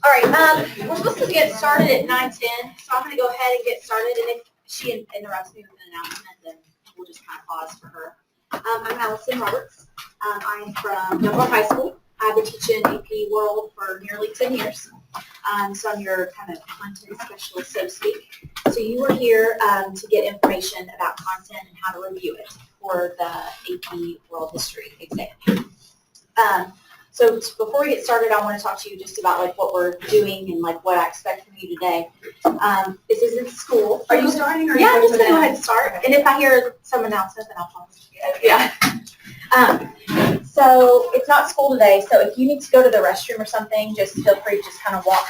All right, we're supposed to get started at 9:10, so I'm going to go ahead and get started, and if she interrupts me with an announcement, then we'll just kind of pause for her. I'm Allison Roberts. I'm from Youngville High School. I've been teaching AP World for nearly 10 years, so I'm your kind of content specialist, so to speak. So you are here to get information about content and how to review it for the AP World History exam. So before we get started, I want to talk to you just about like what we're doing and like what I expect from you today. This isn't school. Are you starting? Or yeah, I'm just going to go ahead and start. And if I hear some announcement, then I'll pause. Yeah. So it's not school today, so if you need to go to the restroom or something, just feel free to just kind of walk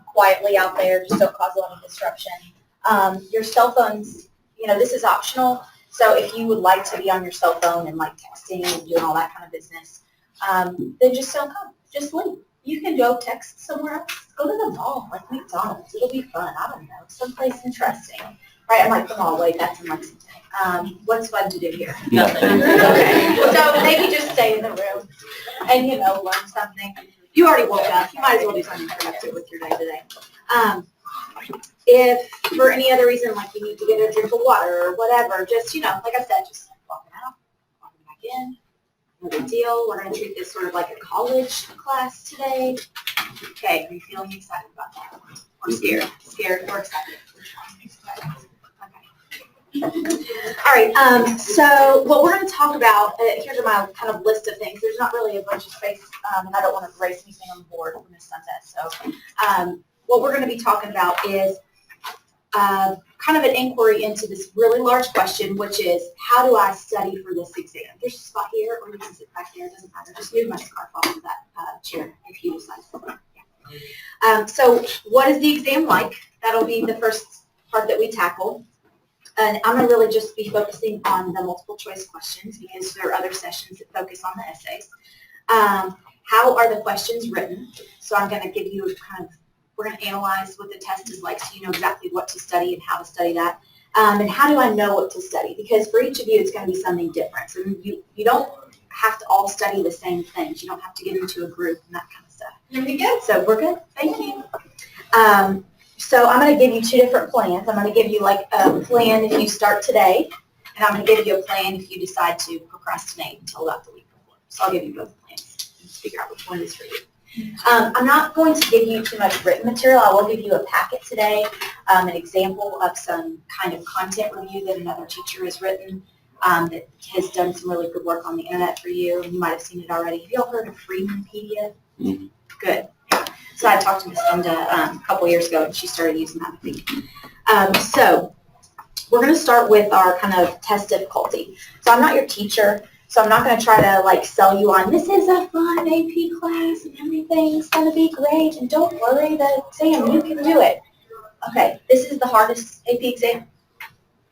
quietly out there. Just don't cause a lot of disruption. Your cell phones, this is optional. So if you would like to be on your cell phone and like texting and doing all that kind of business, then just don't come. Just leave. You can go text somewhere else. Go to the mall, like McDonald's. It'll be fun. I don't know. Someplace interesting. Right, I'm like the mall. Wait, that's in Lexington. What's fun to do here? Nothing. Okay. So maybe just stay in the room and, learn something. You already woke up. You might as well do something productive with your day today. If for any other reason, like you need to get a drink of water or whatever, just, like I said, just walking out, walking back in. No big deal. We're going to treat this sort of like a college class today. Okay, are you feeling excited about that? Or scared? Scared or excited? All right, so what we're going to talk about, here's my kind of list of things. There's not really a bunch of space, and I don't want to erase anything on the board for Ms. Sunset. So what we're going to be talking about is kind of an inquiry into this really large question, which is, how do I study for this exam? There's a spot here, or you can sit back there. It doesn't matter. Just move my scarf off of that chair if you decide to. Yeah. So what is the exam like? That'll be the first part that we tackle. And I'm going to really just be focusing on the multiple choice questions because there are other sessions that focus on the essays. How are the questions written? So I'm going to give you we're going to analyze what the test is like so you know exactly what to study and how to study that. And how do I know what to study? Because for each of you, it's going to be something different. So you don't have to all study the same things. You don't have to get into a group and that kind of stuff. Everything good? So we're good. Thank you. So I'm going to give you two different plans. I'm going to give you like a plan if you start today, and I'm going to give you a plan if you decide to procrastinate until about the week before. So I'll give you both plans and figure out which one is for you. I'm not going to give you too much written material. I will give you a packet today, an example of some kind of content review that another teacher has written that has done some really good work on the internet for you. You might have seen it already. Have you all heard of Freemanpedia? Mm-hmm. Good. So I talked to Ms. Linda a couple years ago, and she started using that, I think. So we're going to start with our kind of test difficulty. So I'm not your teacher, so I'm not going to try to sell you on this is a fun AP class and everything's going to be great, and don't worry, the exam, you can do it. Okay, this is the hardest AP exam,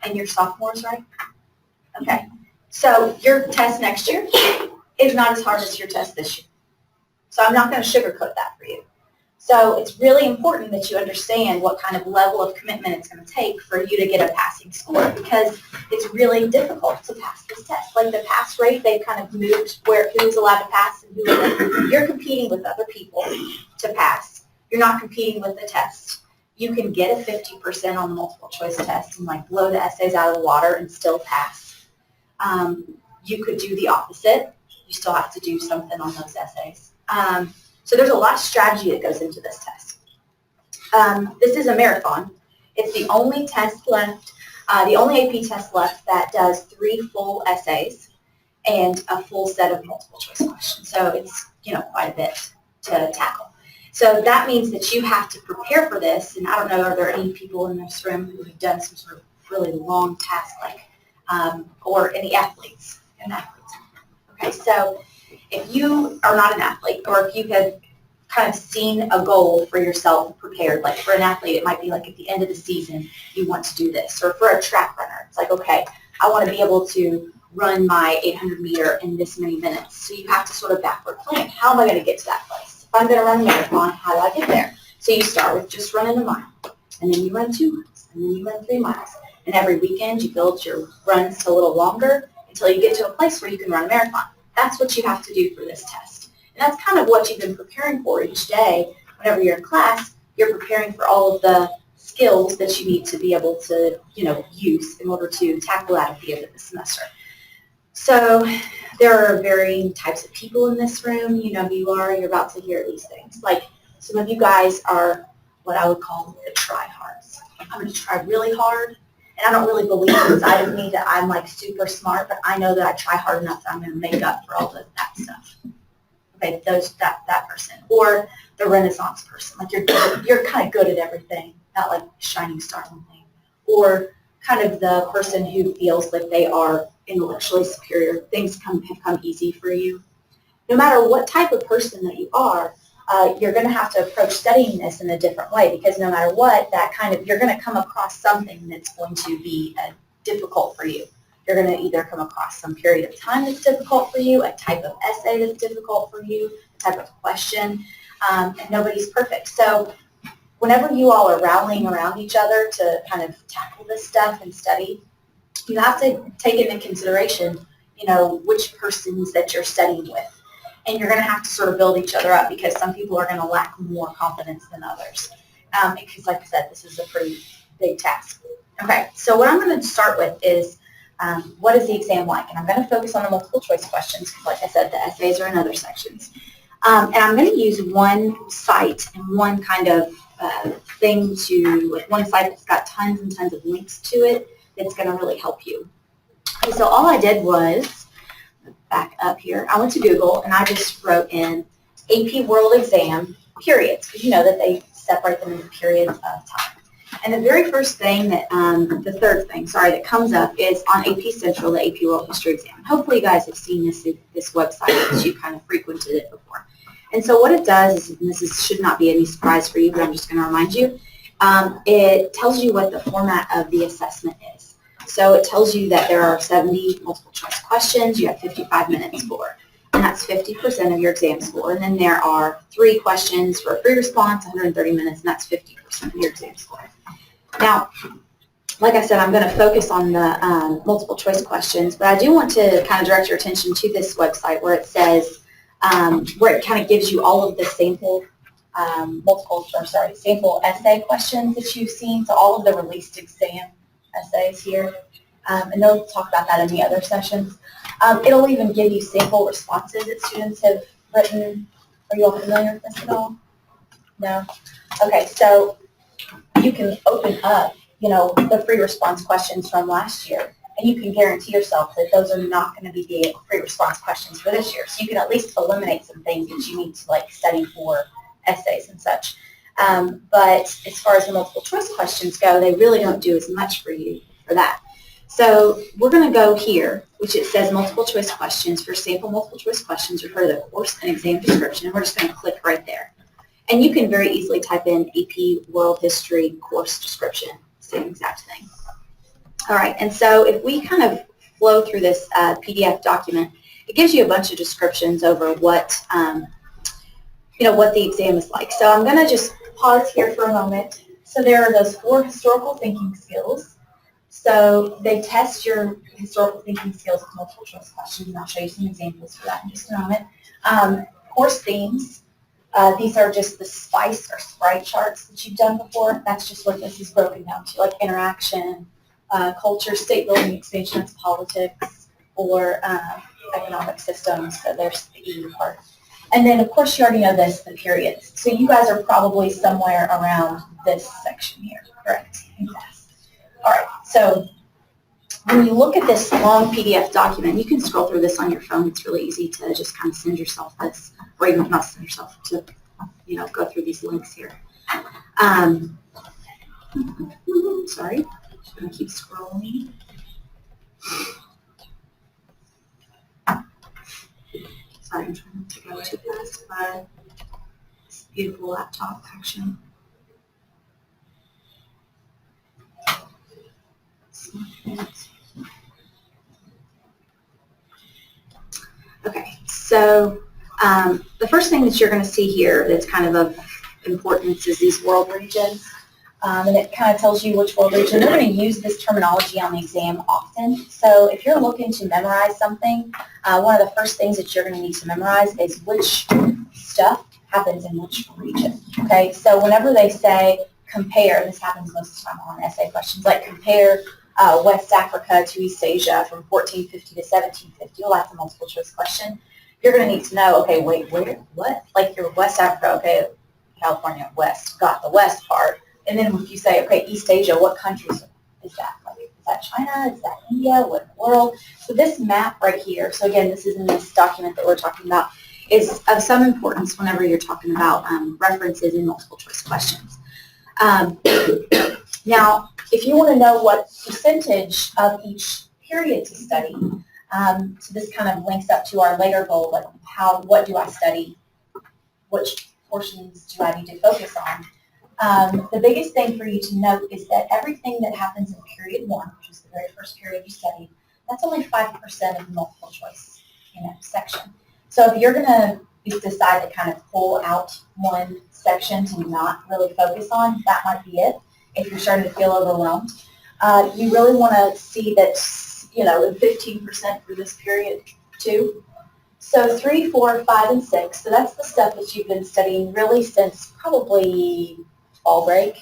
and you're sophomores, right? Okay, so your test next year is not as hard as your test this year. So I'm not going to sugarcoat that for you. So it's really important that you understand what kind of level of commitment it's going to take for you to get a passing score, because it's really difficult to pass this test. Like the pass rate, they've kind of moved where who's allowed to pass and who isn't. You're competing with other people to pass. You're not competing with the test. You can get a 50% on the multiple choice test and blow the essays out of the water and still pass. You could do the opposite. You still have to do something on those essays. So there's a lot of strategy that goes into this test. This is a marathon. It's the only test left, the only AP test left that does 3 full essays and a full set of multiple choice questions. So it's, quite a bit to tackle. So that means that you have to prepare for this, and I don't know, are there any people in this room who have done some sort of really long task or any athletes? Okay, so if you are not an athlete, or if you have kind of seen a goal for yourself prepared, like for an athlete, it might be like at the end of the season, you want to do this. Or for a track runner, it's like, okay, I want to be able to run my 800 meter in this many minutes. So you have to sort of backward plan. How am I going to get to that place? If I'm going to run a marathon, how do I get there? So you start with just running a mile, and then you run 2 miles, and then you run 3 miles. And every weekend, you build your runs to a little longer until you get to a place where you can run a marathon. That's what you have to do for this test. And that's kind of what you've been preparing for each day. Whenever you're in class, you're preparing for all of the skills that you need to be able to, use in order to tackle that at the end of the semester. So there are varying types of people in this room. You know who you are. You're about to hear these things. Like some of you guys are what I would call the try-hards. I'm going to try really hard, and I don't really believe inside of me that I'm like super smart, but I know that I try hard enough that I'm going to make up for all of that stuff. Okay, that person, or the Renaissance person. Like you're kind of good at everything, not like shining star one thing, or kind of the person who feels like they are intellectually superior. Things have come easy for you. No matter what type of person that you are, you're going to have to approach studying this in a different way, because no matter what, you're going to come across something that's going to be difficult for you. You're going to either come across some period of time that's difficult for you, a type of essay that's difficult for you, a type of question, and nobody's perfect. So whenever you all are rallying around each other to kind of tackle this stuff and study, you have to take into consideration, which persons that you're studying with. And you're going to have to sort of build each other up, because some people are going to lack more confidence than others. Because like I said, this is a pretty big task. Okay, so what I'm going to start with is what is the exam like? And I'm going to focus on the multiple choice questions, because like I said, the essays are in other sections. And I'm going to use one site and one kind of one site that's got tons and tons of links to it that's going to really help you. Okay, so all I did was, back up here, I went to Google and I just wrote in AP World Exam periods, because you know that they separate them into periods of time. And the very first thing that, the third thing, that comes up is on AP Central, the AP World History Exam. And hopefully you guys have seen this website because you kind of frequented it before. And so what it does is, and this should not be any surprise for you, but I'm just going to remind you, it tells you what the format of the assessment is. So it tells you that there are 70 multiple choice questions you have 55 minutes for. And that's 50% of your exam score. And then there are 3 questions for a free response, 130 minutes, and that's 50% of your exam score. Now, like I said, I'm going to focus on the multiple choice questions, but I do want to kind of direct your attention to this website where it says, where it kind of gives you all of the sample sample essay questions that you've seen, so all of the released exam essays here, and they'll talk about that in the other sessions. It'll even give you sample responses that students have written. Are you all familiar with this at all? No? Okay, so you can open up, the free response questions from last year, and you can guarantee yourself that those are not going to be the free response questions for this year. So you can at least eliminate some things that you need to study for essays and such. But as far as the multiple choice questions go, they really don't do as much for you for that. So we're going to go here, which it says multiple choice questions. For sample multiple choice questions, refer to the course and exam description, and we're just going to click right there. And you can very easily type in AP World History course description, same exact thing. All right, and so if we kind of flow through this PDF document, it gives you a bunch of descriptions over what, what the exam is like. So I'm going to just pause here for a moment. So there are those 4 historical thinking skills. So they test your historical thinking skills with multiple choice questions, and I'll show you some examples for that in just a moment. Course themes. These are just the SPICE or sprite charts that you've done before. That's just what this is broken down to, like interaction, culture, state building, expansion, that's politics, or economic systems. So there's the E part. And then, of course, you already know this, the periods. So you guys are probably somewhere around this section here, correct? Yes. All right, so when you look at this long PDF document, you can scroll through this on your phone. It's really easy to just kind of send yourself this, or even not send yourself to, go through these links here. Sorry, just going to keep scrolling. Sorry, I'm trying not to go too fast, but this beautiful laptop action. Okay, so the first thing that you're going to see here that's kind of importance is these world regions. and it kind of tells you which world region. We're going to use this terminology on the exam often. So if you're looking to memorize something, one of the first things that you're going to need to memorize is which stuff happens in which region. Okay, so whenever they say compare, this happens most of the time on essay questions, like compare West Africa to East Asia from 1450 to 1750. Well, that's a multiple choice question. You're going to need to know, okay, wait, where, what? Like your West Africa, okay, California, West, got the West part. And then if you say, okay, East Asia, what countries is that? Like, is that China? Is that India? What in the world? So this map right here, so again, this is in this document that we're talking about, is of some importance whenever you're talking about references in multiple choice questions. Now, if you want to know what percentage of each period to study, so this kind of links up to our later goal, like what do I study? Which portions do I need to focus on? The biggest thing for you to note is that everything that happens in period 1, which is the very first period you studied, that's only 5% of the multiple choice section. So if you're going to decide to kind of pull out one section to not really focus on, that might be it. If you're starting to feel overwhelmed, you really want to see that, 15% for this period 2. So 3, 4, 5, and 6, so that's the stuff that you've been studying really since probably fall break.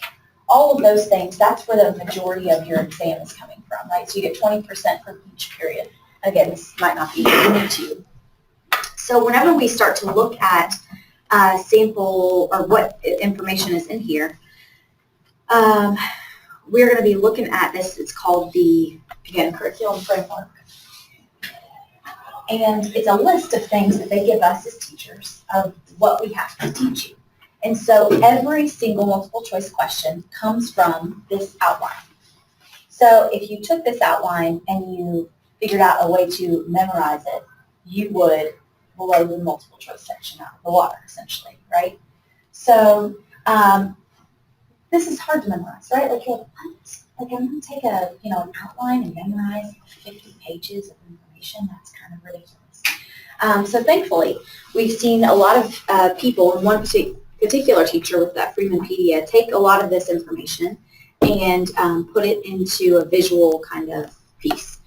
All of those things, that's where the majority of your exam is coming from, right? So you get 20% from each period. Again, this might not be new to you. So whenever we start to look at sample or what information is in here, we're going to be looking at this. It's called the, again, curriculum framework. And it's a list of things that they give us as teachers of what we have to teach you. And so every single multiple choice question comes from this outline. So if you took this outline and you figured out a way to memorize it, you would blow the multiple choice section out of the water, essentially, right? So this is hard to memorize, right? Like you're like, what? Like I'm going to take an outline and memorize 50 pages of information. That's kind of ridiculous. So thankfully, we've seen a lot of people, and one particular teacher with that Freemanpedia, take a lot of this information and put it into a visual kind of piece.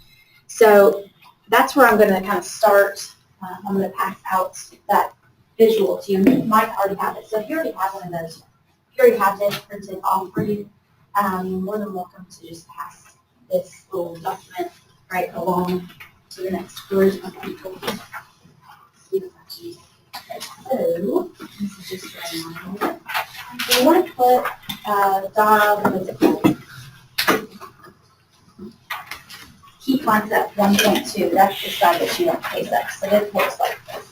So that's where I'm going to kind of start. I'm going to pass out that visual to you. You might already have it. So if you already have one of those, if you already have this printed off for you, you're more than welcome to just pass this little document right along to the next group of people. So, this is just a reminder. We want to put key concept 1.2. That's the side that you don't face up. So this looks like this.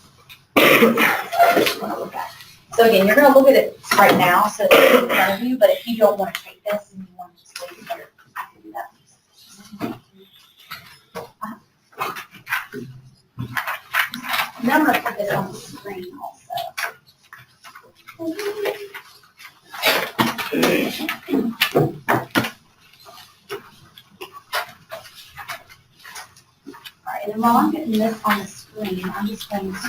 That's what you want to look at. So again, you're going to look at it right now, so it's in front of you. But if you don't want to take this and you want to just leave it here, I can do that. Now I'm going to put this on the screen also. All right, and while I'm getting this on the screen, I'm just going to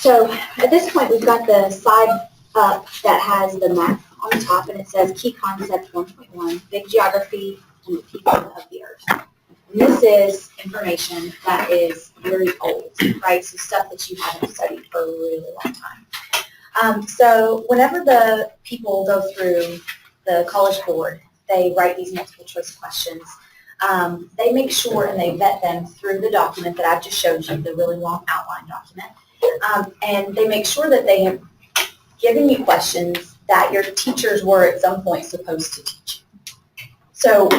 So at this point, we've got the side up that has the map on the top, and it says Key Concept 1.1, Big Geography and the People of the Earth. And this is information that is very old, right? So stuff that you haven't studied for a really long time. So whenever the people go through the College Board, they write these multiple choice questions. They make sure and they vet them through the document that I've just showed you, the really long outline document. And they make sure that they have given you questions that your teachers were at some point supposed to teach you. So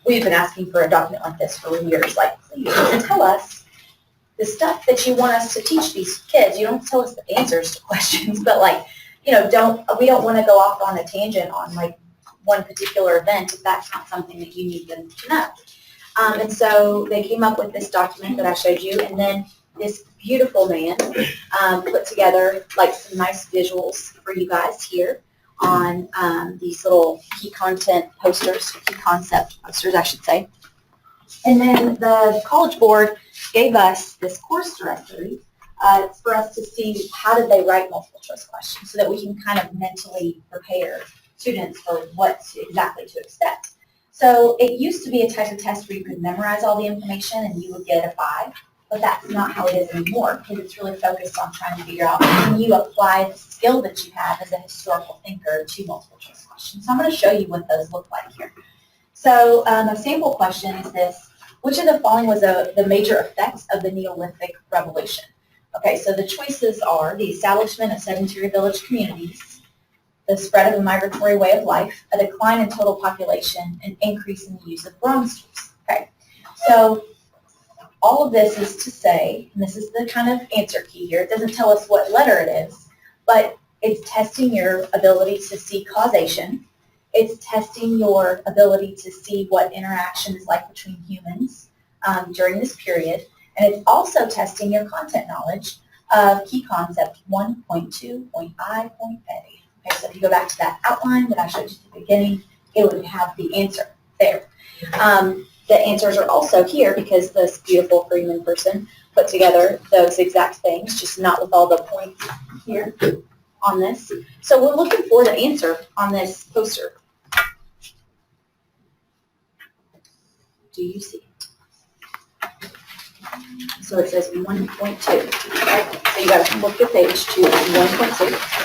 we've been asking for a document like this for years, like, please tell us the stuff that you want us to teach these kids. You don't tell us the answers to questions, but like, you know, we don't want to go off on a tangent on like one particular event if that's not something that you need them to know. And so they came up with this document that I showed you, and then this beautiful man put together like some nice visuals for you guys here on these little key content posters, key concept posters, I should say. And then the College Board gave us this course directory for us to see how did they write multiple choice questions so that we can kind of mentally prepare students for what exactly to expect. So it used to be a type of test where you could memorize all the information and you would get a 5, but that's not how it is anymore because it's really focused on trying to figure out when you apply the skill that you have as a historical thinker to multiple choice questions. So I'm going to show you what those look like here. So a sample question is this: which of the following was the major effects of the Neolithic Revolution? Okay, so the choices are the establishment of sedentary village communities, the spread of a migratory way of life, a decline in total population, an increase in the use of bronze tools. Okay, so all of this is to say, and this is the kind of answer key here, it doesn't tell us what letter it is, but it's testing your ability to see causation. It's testing your ability to see what interaction is like between humans during this period, and it's also testing your content knowledge of key concept 1.2.I.A. Okay, so if you go back to that outline that I showed you at the beginning, it would have the answer there. The answers are also here because this beautiful Freeman person put together those exact things, just not with all the points here on this. So we're looking for the answer on this poster. Do you see it? So it says 1.2. Right? So you got to flip your page to 1.2.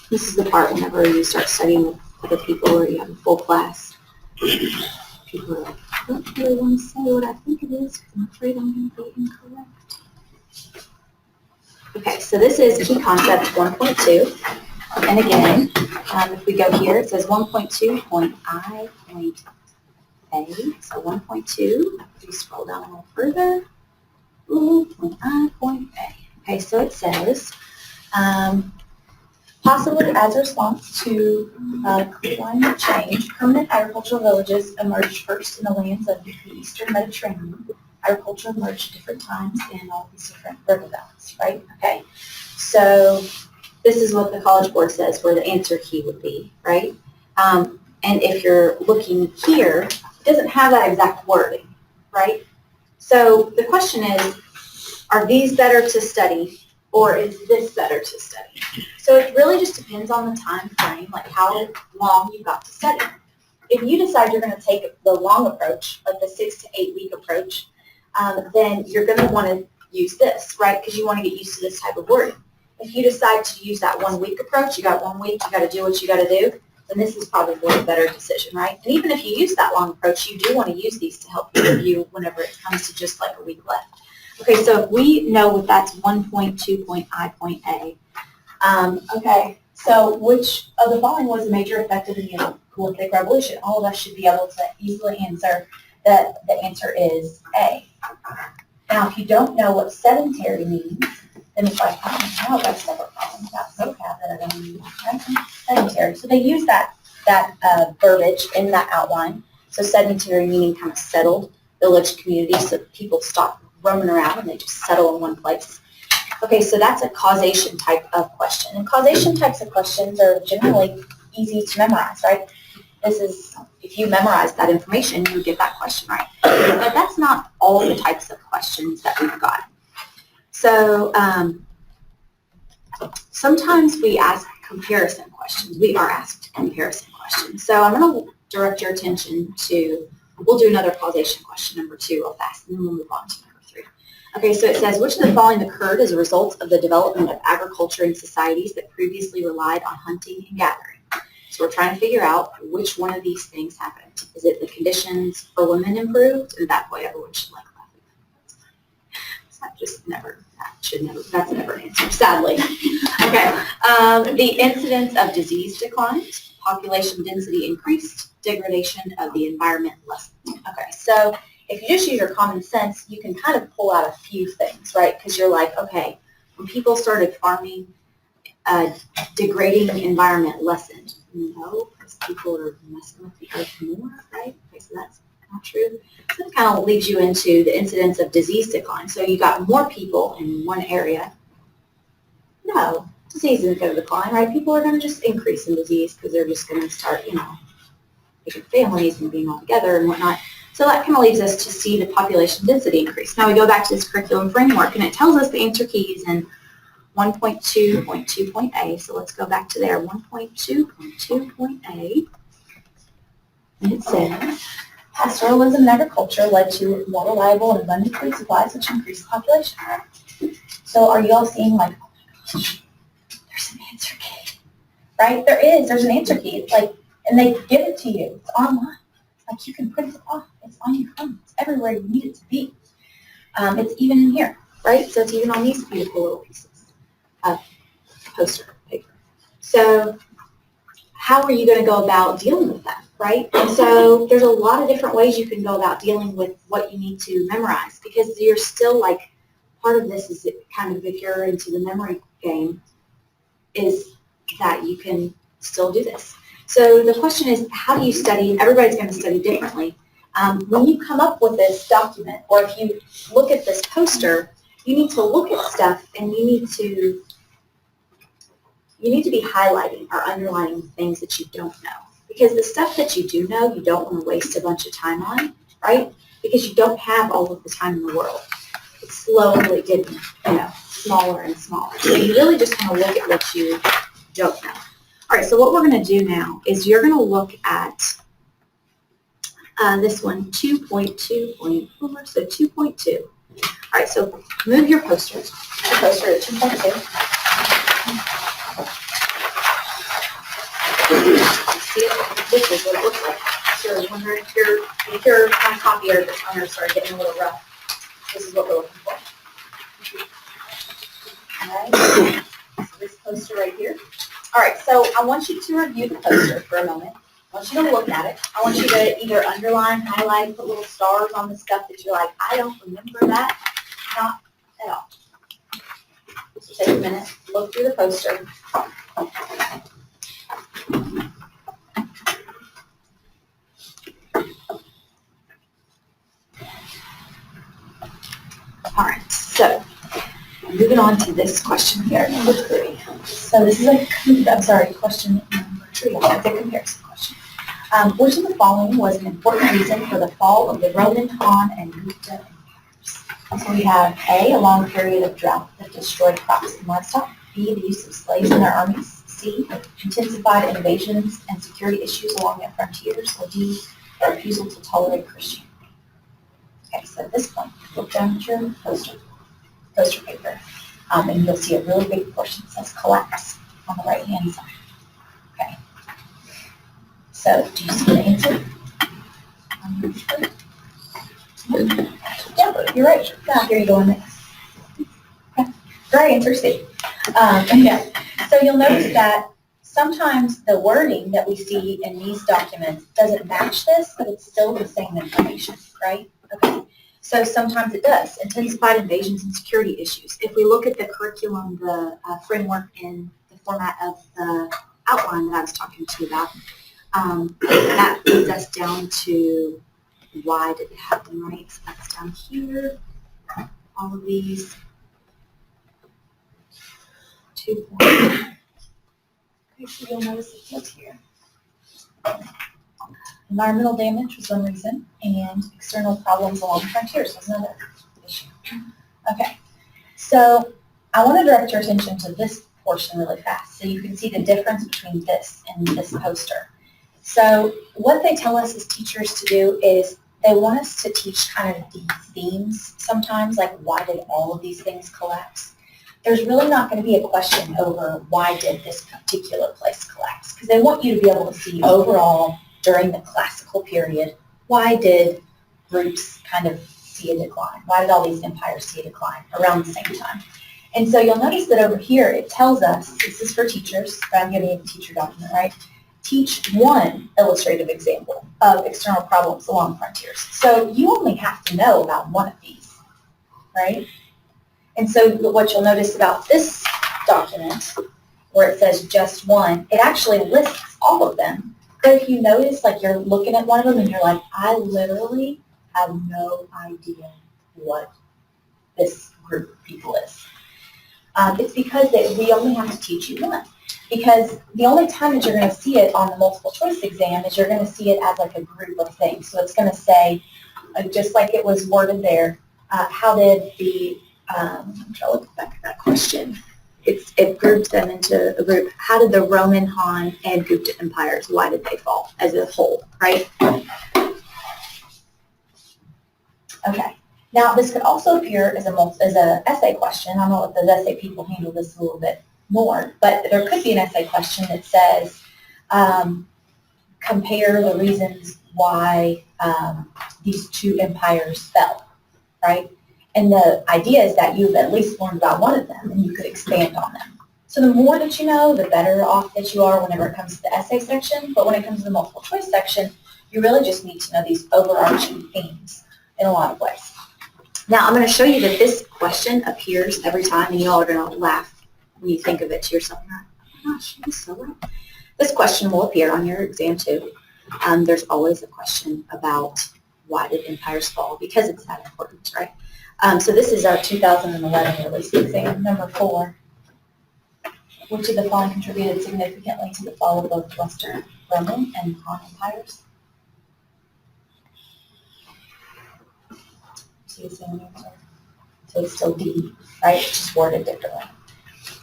This is the part whenever you start studying with other people or you have a full class. People are like, I don't really want to say what I think it is because I'm afraid I'm going to be incorrect. Okay, so this is key concept 1.2. And again, if we go here, it says 1.2.I.A. So 1.2, if we scroll down a little further, .I.A. Okay, so it says, possibly as a response to climate change, permanent agricultural villages emerged first in the lands of the eastern Mediterranean. Agriculture emerged at different times in all these different river valleys, right? Okay, so this is what the College Board says where the answer key would be, right? And if you're looking here, it doesn't have that exact wording, right? So the question is, are these better to study or is this better to study? So it really just depends on the time frame, like how long you got to study. If you decide you're going to take the long approach, like the 6 to 8 week approach, then you're going to want to use this, right? Because you want to get used to this type of wording. If you decide to use that 1 week approach, you got 1 week, you got to do what you got to do, then this is probably a better decision, right? And even if you use that long approach, you do want to use these to help you review whenever it comes to just like a week left. Okay, so if we know that that's 1.2.I.A. Okay, so which of the following was a major effect of the Neolithic Revolution? All of us should be able to easily answer The answer is A. Now, if you don't know what sedentary means, then it's like, oh, now I've got a separate problem about WHAP that I don't need. Sedentary. So they use that verbiage in that outline. So sedentary meaning kind of settled village community, so people stop roaming around and they just settle in one place. Okay, so that's a causation type of question. And causation types of questions are generally easy to memorize, right? This is, if you memorize that information, you get that question right. But that's not all the types of questions that we've got. So sometimes we ask comparison questions. We are asked comparison questions. So I'm going to direct your attention to, we'll do another causation question, number 2, real fast, and then we'll move on to number 3. Okay, so it says, which of the following occurred as a result of the development of agriculture in societies that previously relied on hunting and gathering? So we're trying to figure out which one of these things happened. Is it the conditions for women improved? And that way everyone should like laughing. That just never, that's never an answer, sadly. Okay, the incidence of disease declined, population density increased, degradation of the environment lessened. Okay, so if you just use your common sense, you can kind of pull out a few things, right? Because you're like, okay, when people started farming, degrading environment lessened. No, because people are messing with the earth more, right? Okay, so that's not true. So it kind of leads you into the incidence of disease decline. So you got more people in one area. No, disease isn't going to decline, right? People are going to just increase in disease because they're just going to start, bigger families and being all together and whatnot. So that kind of leads us to see the population density increase. Now we go back to this curriculum framework, and it tells us the answer keys in 1.2.2.A. So let's go back to there. 1.2.2.A. And it says, pastoralism and agriculture led to more reliable and abundant food supplies, which increased the population. So are you all seeing like, oh my gosh, there's an answer key, right? There's an answer key. It's like, and they give it to you. It's online. Like you can print it off. It's on your phone. It's everywhere you need it to be. It's even in here, right? So it's even on these beautiful little pieces of poster paper. So how are you going to go about dealing with that, right? And so there's a lot of different ways you can go about dealing with what you need to memorize, because you're still like, part of this is kind of, if you're into the memory game, is that you can still do this. So the question is, how do you study? And everybody's going to study differently. When you come up with this document, or if you look at this poster, you need to look at stuff and you need to be highlighting or underlining things that you don't know. Because the stuff that you do know, you don't want to waste a bunch of time on, right? Because you don't have all of the time in the world. It's slowly getting, smaller and smaller. So you really just want to look at what you don't know. All right, so what we're going to do now is you're going to look at this one, 2.2.4, so 2.2. All right, so move your poster to 2.2. See it? This is what it looks like. So you're wondering if your kind of copier or the toner started getting a little rough. This is what we're looking for. All right, so this poster right here. All right, so I want you to review the poster for a moment. I want you to look at it. I want you to either underline, highlight, put little stars on the stuff that you're like, I don't remember that. Not at all. So take a minute, look through the poster. All right, so moving on to this question here, number 3. So this is question number 3. It's a comparison question. Which of the following was an important reason for the fall of the Roman, Han, and Gupta empires? So we have A, a long period of drought that destroyed crops and livestock. B, the use of slaves in their armies. C, intensified invasions and security issues along their frontiers. Or D, a refusal to tolerate Christianity. Okay, so at this point, look down at your poster paper, and you'll see a really big portion that says collapse on the right-hand side. Okay. So, do you see the answer? Yeah, you're right. Yeah, here you go on this. Okay. Great answer, C. Yeah. So you'll notice that sometimes the wording that we see in these documents doesn't match this, but it's still the same information, right? Okay. So sometimes it does. Intensified invasions and security issues. If we look at the curriculum, the framework in the format of the outline that I was talking to you about, that leads us down to why did it happen, right? So that's down here. All of these 2 points. Okay, so you'll notice it says here. Environmental damage was one reason, and external problems along frontiers was another issue. Okay, so I want to direct your attention to this portion really fast so you can see the difference between this and this poster. So what they tell us as teachers to do is they want us to teach kind of these themes sometimes, like why did all of these things collapse? There's really not going to be a question over why did this particular place collapse, because they want you to be able to see overall during the classical period, why did groups kind of see a decline? Why did all these empires see a decline around the same time? And so you'll notice that over here it tells us, this is for teachers, but I'm giving you the teacher document, right? Teach one illustrative example of external problems along frontiers. So you only have to know about one of these, right? And so what you'll notice about this document, where it says just one, it actually lists all of them. But if you notice, like you're looking at one of them and you're like, I literally have no idea what this group of people is. It's because we only have to teach you one. Because the only time that you're going to see it on the multiple choice exam is you're going to see it as like a group of things. So it's going to say, just like it was worded there, how did the, I'm trying to look back at that question. It groups them into a group. How did the Roman, Han, and Gupta empires, why did they fall as a whole, right? Okay. Now, this could also appear as an essay question. I know that the essay people handle this a little bit more, but there could be an essay question that says, compare the reasons why these two empires fell, right? And the idea is that you've at least learned about one of them and you could expand on them. So the more that you know, the better off that you are whenever it comes to the essay section, but when it comes to the multiple choice section, you really just need to know these overarching themes in a lot of ways. Now, I'm going to show you that this question appears every time, and you all are going to laugh when you think of it to yourself. Oh my gosh, she's so right. This question will appear on your exam too. There's always a question about why did empires fall, because it's that important, right? So this is our 2011 release exam, number 4. Which of the following contributed significantly to the fall of both Western Roman and Han empires? See the same answer? So it's still D, right? It's just worded differently.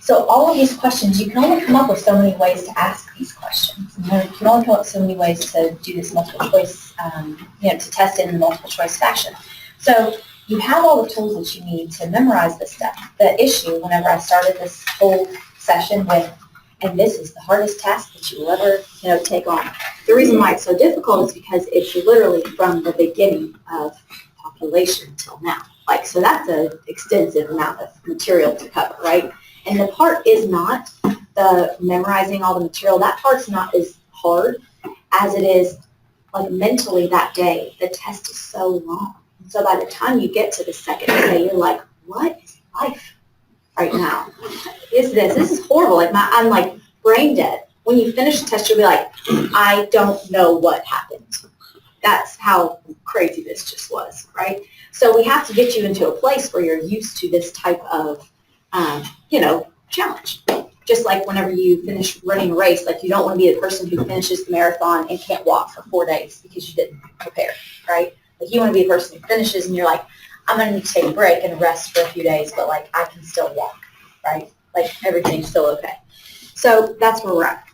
So all of these questions, you can only come up with so many ways to ask these questions. And you can only come up with so many ways to do this multiple choice, to test it in a multiple choice fashion. So you have all the tools that you need to memorize this stuff. The issue, whenever I started this whole session with, and this is the hardest task that you will ever, take on. The reason why it's so difficult is because it's literally from the beginning of population till now. So that's an extensive amount of material to cover, right? And the part is not the memorizing all the material. That part's not as hard as it is mentally that day. The test is so long. And so by the time you get to the second day, you're like, what is life right now? Is this? This is horrible. I'm brain dead. When you finish the test, you'll be like, I don't know what happened. That's how crazy this just was, right? So we have to get you into a place where you're used to this type of challenge. Just like whenever you finish running a race, you don't want to be the person who finishes the marathon and can't walk for 4 days because you didn't prepare, right? You want to be the person who finishes and you're like, I'm going to need to take a break and rest for a few days, but I can still walk, right? Everything's still okay. So that's where we're at.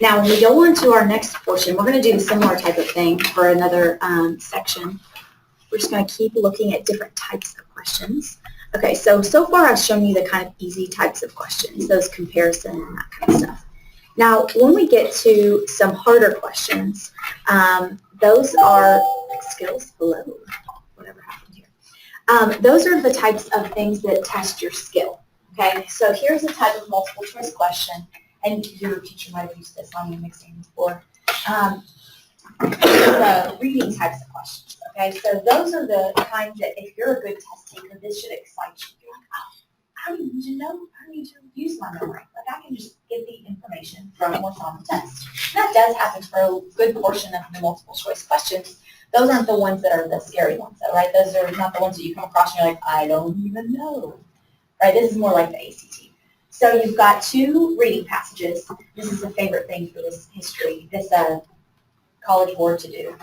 Now, when we go on to our next portion, we're going to do a similar type of thing for another section. We're just going to keep looking at different types of questions. Okay, so far I've shown you the kind of easy types of questions, those comparison and that kind of stuff. Now, when we get to some harder questions, those are skills. Hello, whatever happened here. Those are the types of things that test your skill. Okay, so here's a type of multiple choice question, and your teacher might have used this on your exam before. The reading types of questions, okay? So those are the kinds that if you're a good test taker, this should excite you. You're like, oh, I don't need to know, I don't need to use my memory. Like I can just get the information from what's on the test. And that does happen for a good portion of the multiple choice questions. Those aren't the ones that are the scary ones though, right? Those are not the ones that you come across and you're like, I don't even know, right? This is more like the ACT. So you've got two reading passages. This is a favorite thing for this history, this College Board to do.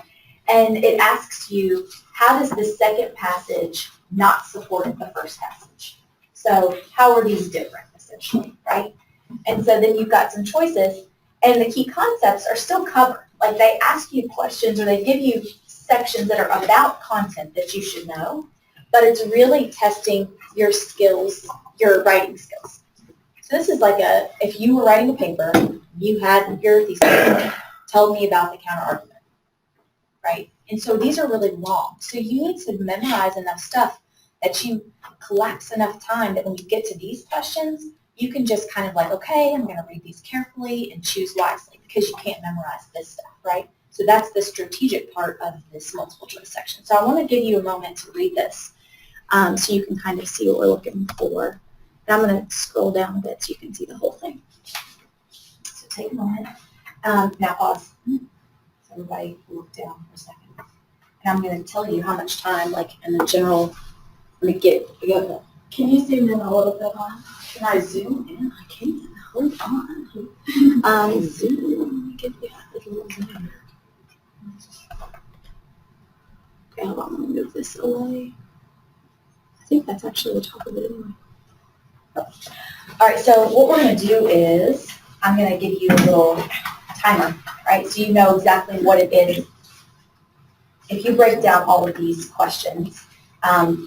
And it asks you, how does the second passage not support the first passage? So how are these different, essentially, right? And so then you've got some choices, and the key concepts are still covered. Like they ask you questions or they give you sections that are about content that you should know, but it's really testing your skills, your writing skills. So this is like if you were writing a paper, you had your thesis, tell me about the counter argument, right? And so these are really long. So you need to memorize enough stuff that you collapse enough time that when you get to these questions, you can just kind of like, okay, I'm going to read these carefully and choose wisely because you can't memorize this stuff, right? So that's the strategic part of this multiple choice section. So I want to give you a moment to read this so you can kind of see what we're looking for. And I'm going to scroll down a bit so you can see the whole thing. So take a moment. Now pause. So everybody look down for a second. And I'm going to tell you how much time, like in the general, let me get together. Can you zoom in a little bit on? Can I zoom in? I can't. Hold on. Zoom. Let me get you a little zoom. Okay, hold on. Let me move this away. I think that's actually the top of it anyway. Oh. All right, so what we're going to do is I'm going to give you a little timer, right? So you know exactly what it is. If you break down all of these questions,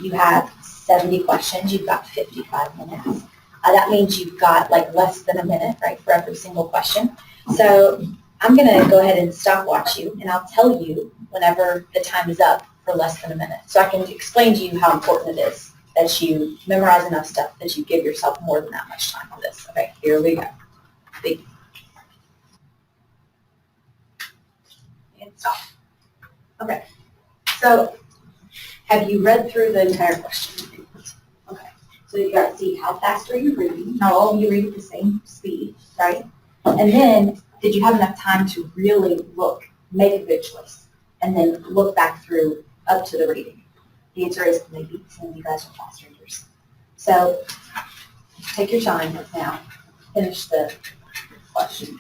you have 70 questions. You've got 55 minutes. That means you've got like less than a minute, right, for every single question. So I'm going to go ahead and stopwatch you, and I'll tell you whenever the time is up for less than a minute. So I can explain to you how important it is that you memorize enough stuff that you give yourself more than that much time for this. Okay, here we go. And stop. Okay, so have you read through the entire question? Okay, so you got to see how fast are you reading. Not all of you read at the same speed, right? And then did you have enough time to really look, make a good choice, and then look back through up to the reading? The answer is maybe some of you guys are fast readers. So take your time now. Finish the question.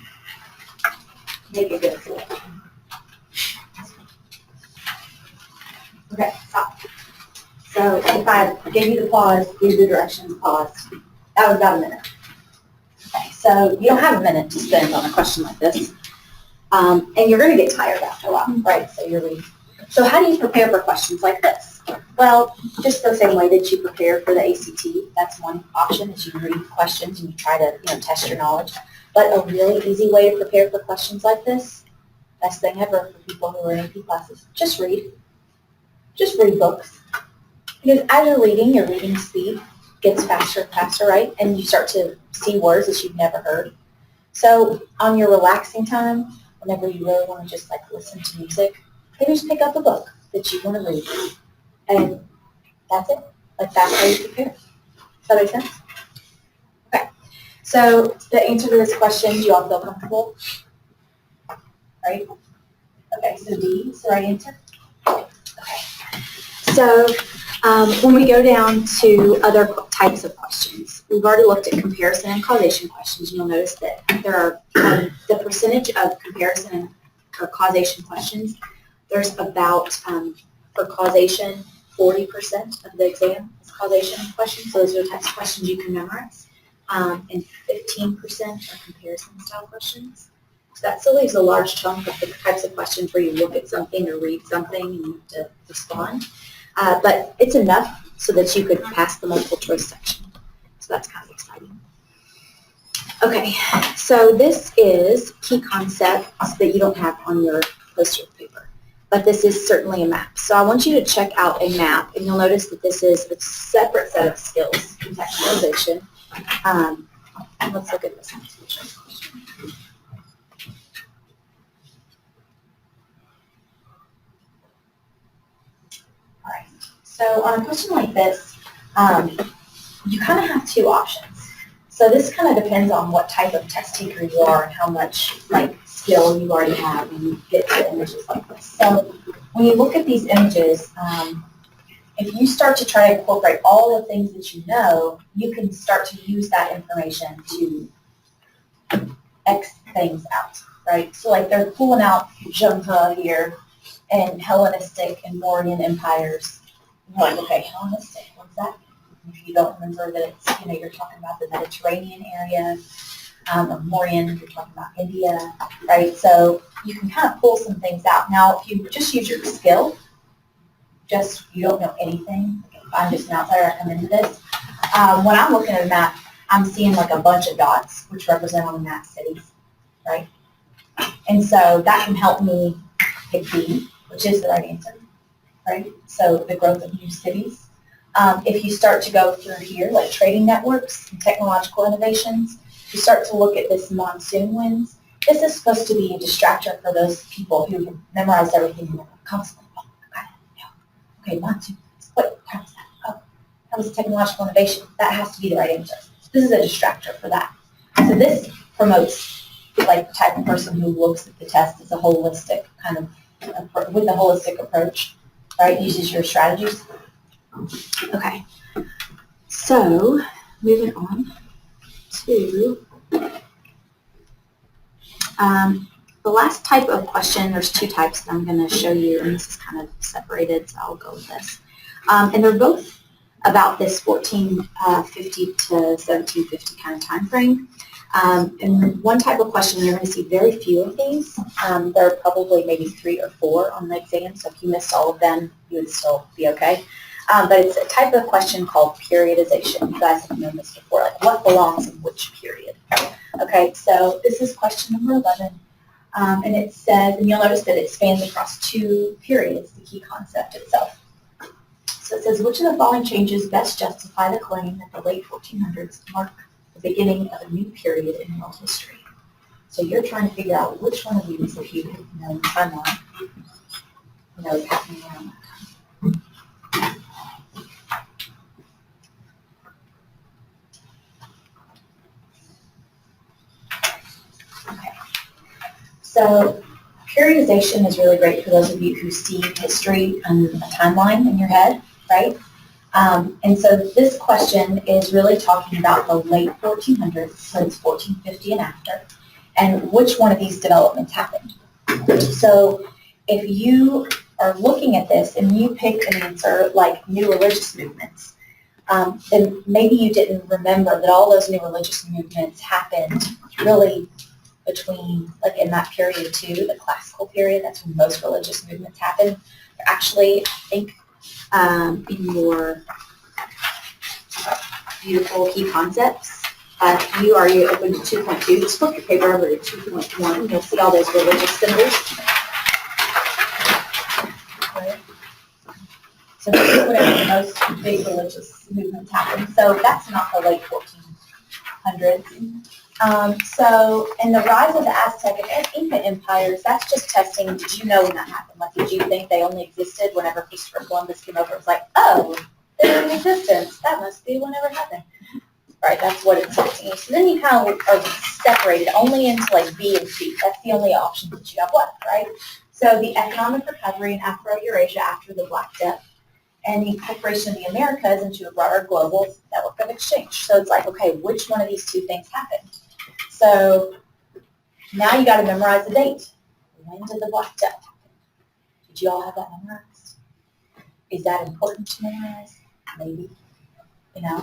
Make a good selection. Okay, stop. So if I gave you the pause, give you the directions, pause, that was about a minute. Okay, so you don't have a minute to spend on a question like this. And you're going to get tired after a while, right? So you're reading. So how do you prepare for questions like this? Well, just the same way that you prepare for the ACT. That's one option, is you read questions and you try to test your knowledge. But a really easy way to prepare for questions like this, best thing ever for people who are in AP classes, just read. Just read books. Because as you're reading, your reading speed gets faster and faster, right? And you start to see words that you've never heard. So on your relaxing time, whenever you really want to just like listen to music, maybe just pick up a book that you want to read. And that's it. Like that's how you prepare. Does that make sense? Okay. So the answer to this question, do you all feel comfortable? Right? Okay, so D is the right answer. Okay. So when we go down to other types of questions, we've already looked at comparison and causation questions. You'll notice that there are the percentage of comparison or causation questions. There's about, for causation, 40% of the exam is causation questions. So those are the types of questions you can memorize. And 15% are comparison style questions. So that still leaves a large chunk of the types of questions where you look at something or read something and you have to respond. But it's enough so that you could pass the multiple choice section. So that's kind of exciting. Okay, so this is key concepts that you don't have on your poster paper. But this is certainly a map. So I want you to check out a map, and you'll notice that this is a separate set of skills, contextualization. Let's look at this one. So on a question like this, you kind of have two options. So this kind of depends on what type of test taker you are and how much like skill you already have when you get to images like this. So when you look at these images, if you start to try to incorporate all the things that you know, you can start to use that information to X things out, right? So like they're pulling out Junta here and Hellenistic and Mauryan empires. You're like, okay, Hellenistic, what's that? If you don't remember that it's, you're talking about the Mediterranean area, of Mauryan, you're talking about India, right? So you can kind of pull some things out. Now, if you just use your skill, you don't know anything, I'm just an outsider, I come into this, when I'm looking at a map, I'm seeing like a bunch of dots, which represent on the map cities, right? And so that can help me pick B, which is the right answer, right? So the growth of new cities. If you start to go through here, like trading networks and technological innovations, you start to look at this monsoon winds. This is supposed to be a distractor for those people who have memorized everything and they're constantly, oh, I got it, no. Okay, monsoon winds, wait, how was that? Oh, that was a technological innovation. That has to be the right answer. This is a distractor for that. So this promotes like the type of person who looks at the test as a holistic kind of, with a holistic approach, right? Uses your strategies. Okay, so moving on to the last type of question. There's two types that I'm going to show you, and this is kind of separated, so I'll go with this. And they're both about this 1450 to 1750 kind of time frame. And one type of question, you're going to see very few of these. There are probably maybe 3 or 4 on the exam, so if you missed all of them, you would still be okay. But it's a type of question called periodization. You guys have known this before, like what belongs in which period. Okay, so this is question number 11. And it says, and you'll notice that it spans across 2 periods, the key concept itself. So it says, which of the following changes best justify the claim that the late 1400s mark the beginning of a new period in world history? So you're trying to figure out which one of these, if you know the timeline, is happening around that time. Okay. So periodization is really great for those of you who see history and a timeline in your head, right? And so this question is really talking about the late 1400s, so it's 1450 and after, and which one of these developments happened. So if you are looking at this and you pick an answer like new religious movements, then maybe you didn't remember that all those new religious movements happened really between, like in that period too, the classical period, that's when most religious movements happen. Actually, I think in your beautiful key concepts, if you are open to 2.2, just flip your paper over to 2.1 and you'll see all those religious symbols. Okay. So this is whenever most big religious movements happen. So that's not the late 1400s. So in the rise of the Aztec and Inca empires, that's just testing, did you know when that happened? Like, did you think they only existed whenever Christopher Columbus came over? It was like, oh, they're in existence. That must be whenever it happened. Right, that's what it's testing. So then you kind of are separated only into like B and C. That's the only options that you have left, right? So the economic recovery in Afro-Eurasia after the Black Death, and the incorporation of the Americas into a broader global network of exchange. So it's like, okay, which one of these two things happened? So now you got to memorize the date. When did the Black Death happen? Did you all have that memorized? Is that important to memorize? Maybe.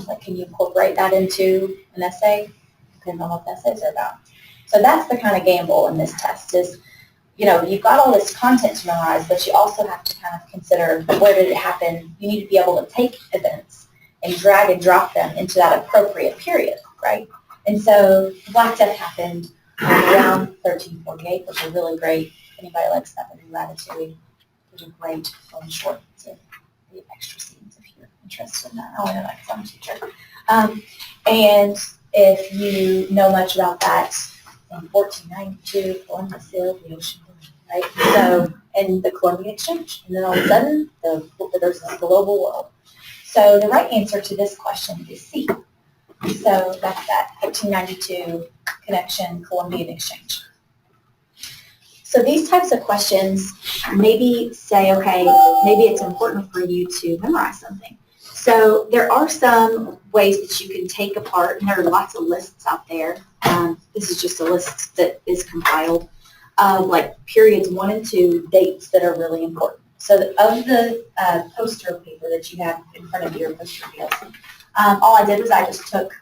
Like can you incorporate that into an essay? Depending on what the essays are about. So that's the kind of gamble in this test is, you've got all this content to memorize, but you also have to kind of consider where did it happen. You need to be able to take events and drag and drop them into that appropriate period, right? And so the Black Death happened around 1348, which is really great. If anybody likes that movie Ratatouille, there's a great film short to the extra scenes if you're interested in that. I know that because I'm a teacher. And if you know much about that, in 1492, Columbus sailed the ocean blue. right? So, and the Columbian Exchange. And then all of a sudden, there's this global world. So the right answer to this question is C. So that's that 1492 connection, Columbian Exchange. So these types of questions maybe say, okay, maybe it's important for you to memorize something. So there are some ways that you can take apart, and there are lots of lists out there. This is just a list that is compiled of like periods 1 and 2, dates that are really important. So of the poster paper that you have in front of your poster fields, all I did was I just took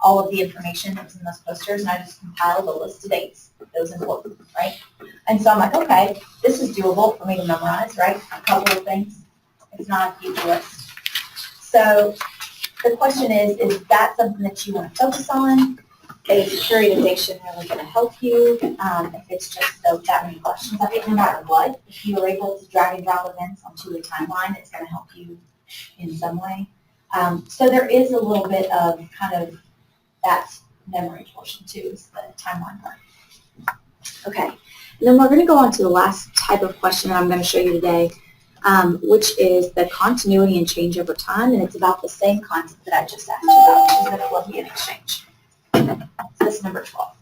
all of the information that was in those posters and I just compiled a list of dates that was important, right? And so I'm like, okay, this is doable for me to memorize, right? A couple of things. It's not a huge list. So the question is that something that you want to focus on? Is periodization really going to help you? If it's just that many questions, I think no matter what, if you are able to drag and drop events onto a timeline, it's going to help you in some way. So there is a little bit of kind of that memory portion too, is the timeline part. Okay, and then we're going to go on to the last type of question that I'm going to show you today, which is the continuity and change over time, and it's about the same concept that I just asked you about, which is the Columbian Exchange. So this is number 12.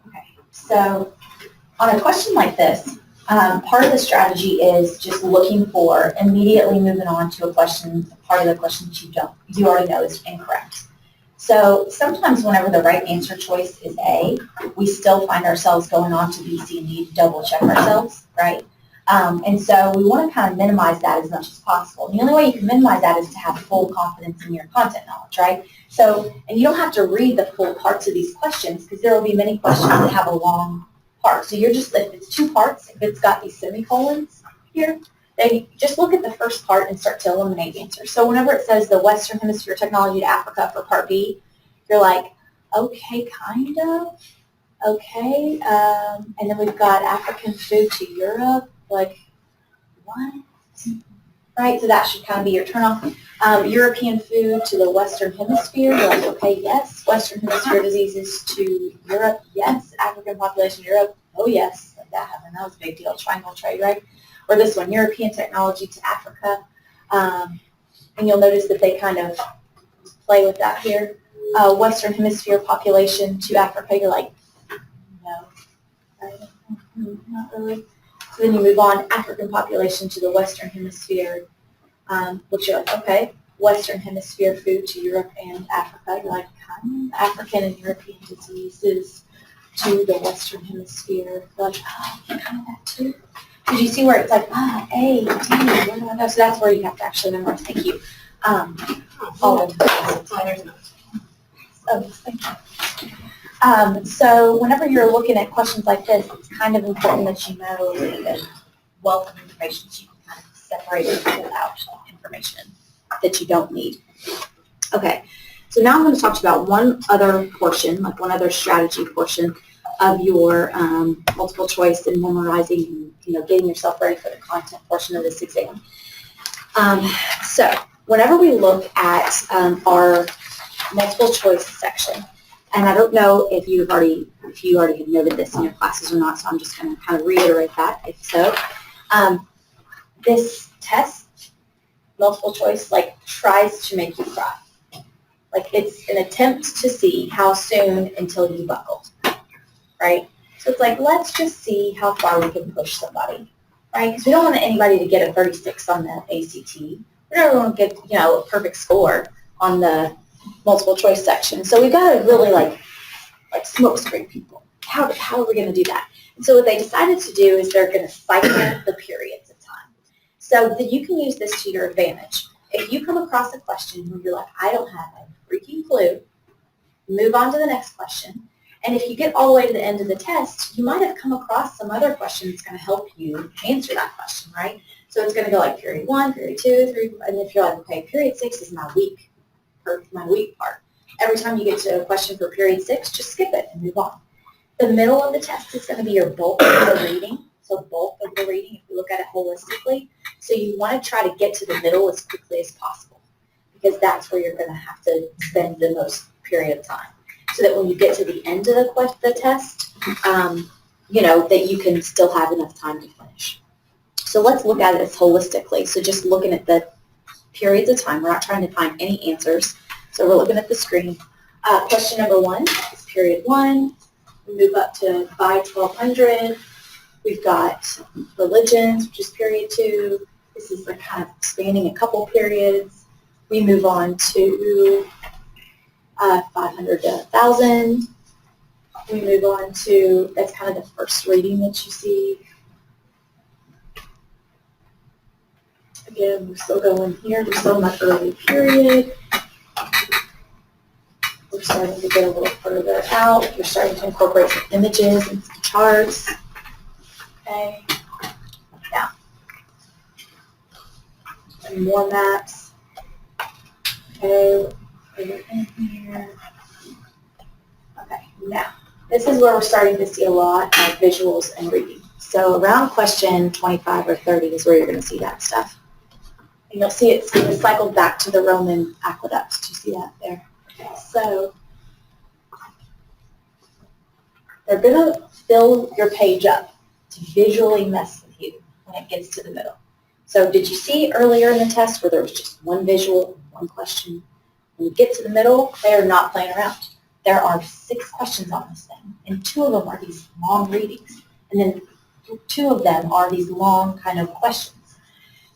Okay, so on a question like this, part of the strategy is just looking for, immediately moving on to a question, part of the question that you already know is incorrect. So sometimes whenever the right answer choice is A, we still find ourselves going on to B, C, and D to double check ourselves, right? And so we want to kind of minimize that as much as possible. And the only way you can minimize that is to have full confidence in your content knowledge, right? So, and you don't have to read the full parts of these questions because there will be many questions that have a long part. So you're just, if it's 2 parts, if it's got these semicolons here, then just look at the first part and start to eliminate answers. So whenever it says the Western Hemisphere technology to Africa for part B, you're like, okay, kind of, okay. And then we've got African food to Europe, like, what? Right, so that should kind of be your turnoff. European food to the Western Hemisphere, you're like, okay, yes. Western Hemisphere diseases to Europe, yes. African population, Europe, oh yes. Like that happened, that was a big deal. Triangle trade, right? Or this one, European technology to Africa. And you'll notice that they kind of play with that here. Western Hemisphere population to Africa, you're like, no, right? Not really. So then you move on, African population to the Western Hemisphere, which you're like, okay, Western Hemisphere food to Europe and Africa. You're like, kind of African and European diseases to the Western Hemisphere. You're like, oh, kind of that too. Did you see where it's like, A, D, where do I know? So that's where you have to actually memorize. Thank you. All of those. Oh, thank you. So whenever you're looking at questions like this, it's kind of important that you know the wealth of information so you can kind of separate and pull out information that you don't need. Okay, so now I'm going to talk to you about one other portion, like one other strategy portion of your multiple choice and memorizing, getting yourself ready for the content portion of this exam. So whenever we look at our multiple choice section, and I don't know if you already have noted this in your classes or not, so I'm just going to kind of reiterate that, if so. This test, multiple choice, tries to make you cry. It's an attempt to see how soon until you buckled, right? So it's let's just see how far we can push somebody, right? Because we don't want anybody to get a 36 on the ACT. We don't want to get, a perfect score on the multiple choice section. So we've got to really smoke screen people. How are we going to do that? And so what they decided to do is they're going to cycle the periods of time. So that you can use this to your advantage. If you come across a question where you're like, I don't have a freaking clue, move on to the next question. And if you get all the way to the end of the test, you might have come across some other question that's going to help you answer that question, right? So it's going to go period 1, period 2, 3, and if you're like, okay, period 6 is my weak part. Every time you get to a question for period 6, just skip it and move on. The middle of the test is going to be your bulk of the reading. So bulk of the reading, if you look at it holistically. So you want to try to get to the middle as quickly as possible because that's where you're going to have to spend the most period of time. so that when you get to the end of the test, you know, that you can still have enough time to finish. So let's look at this holistically. So just looking at the periods of time, we're not trying to find any answers. So we're looking at the screen. Question number 1 is period 1. We move up to by 1200. We've got religions, which is period 2. This is like kind of spanning a couple periods. We move on to 500 to 1,000. We move on to, that's kind of the first reading that you see. Again, we're still going here. We're still in that early period. We're starting to get a little further out. We're starting to incorporate some images and some charts. Okay. Yeah. And more maps. Okay. Put it in here. Okay. Now, this is where we're starting to see a lot of visuals and reading. So around question 25 or 30 is where you're going to see that stuff. And you'll see it's kind of cycled back to the Roman aqueducts. Do you see that there? Okay, so they're going to fill your page up to visually mess with you when it gets to the middle. So did you see earlier in the test where there was just one visual, one question? When you get to the middle, they are not playing around. There are 6 questions on this thing, and 2 of them are these long readings. And then 2 of them are these long kind of questions.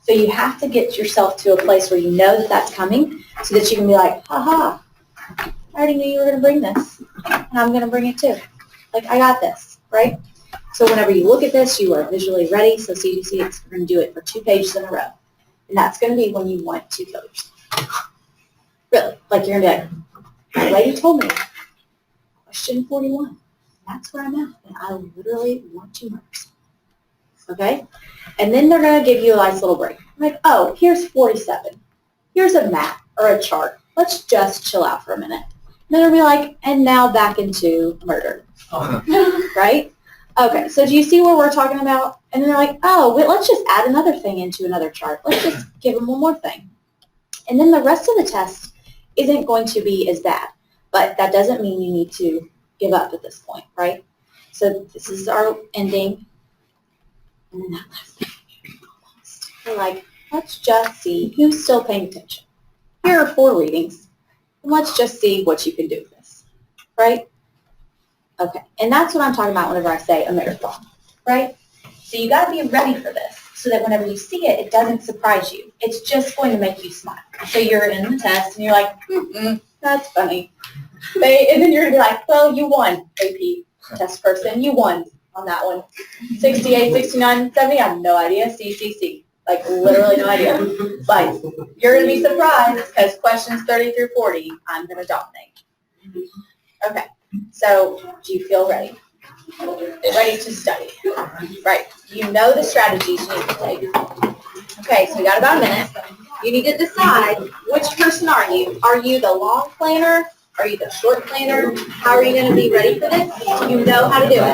So you have to get yourself to a place where you know that that's coming so that you can be like, haha, I already knew you were going to bring this, and I'm going to bring it too. Like, I got this, right? So whenever you look at this, you are visually ready. So CDC, we're going to do it for 2 pages in a row. And that's going to be when you want to kill yourself. Really. Like, you're going to be like, the lady told me, question 41. That's where I'm at, and I literally want to murder someone. Okay? And then they're going to give you a nice little break. Like, oh, here's 47. Here's a map or a chart. Let's just chill out for a minute. And then they'll be like, and now back into murder. Right? Okay, so do you see what we're talking about? And then they're like, oh, wait, let's just add another thing into another chart. Let's just give them one more thing. And then the rest of the test isn't going to be as bad. But that doesn't mean you need to give up at this point, right? So this is our ending. And then that last page, almost. We're like, let's just see who's still paying attention. Here are 4 readings. And let's just see what you can do with this, right? Okay, and that's what I'm talking about whenever I say a marathon, right? So you got to be ready for this so that whenever you see it, it doesn't surprise you. It's just going to make you smile. So you're in the test and you're like, that's funny. And then you're going to be like, well, you won, AP test person. You won on that one. 68, 69, 70, I have no idea. CCC. Like, literally no idea. But you're going to be surprised because questions 30 through 40, I'm going to dominate. Okay. So, do you feel ready? Ready to study? Right. You know the strategies you need to take. Okay, so you got about a minute. You need to decide which person are you. Are you the long planner? Are you the short planner? How are you going to be ready for this? You know how to do it.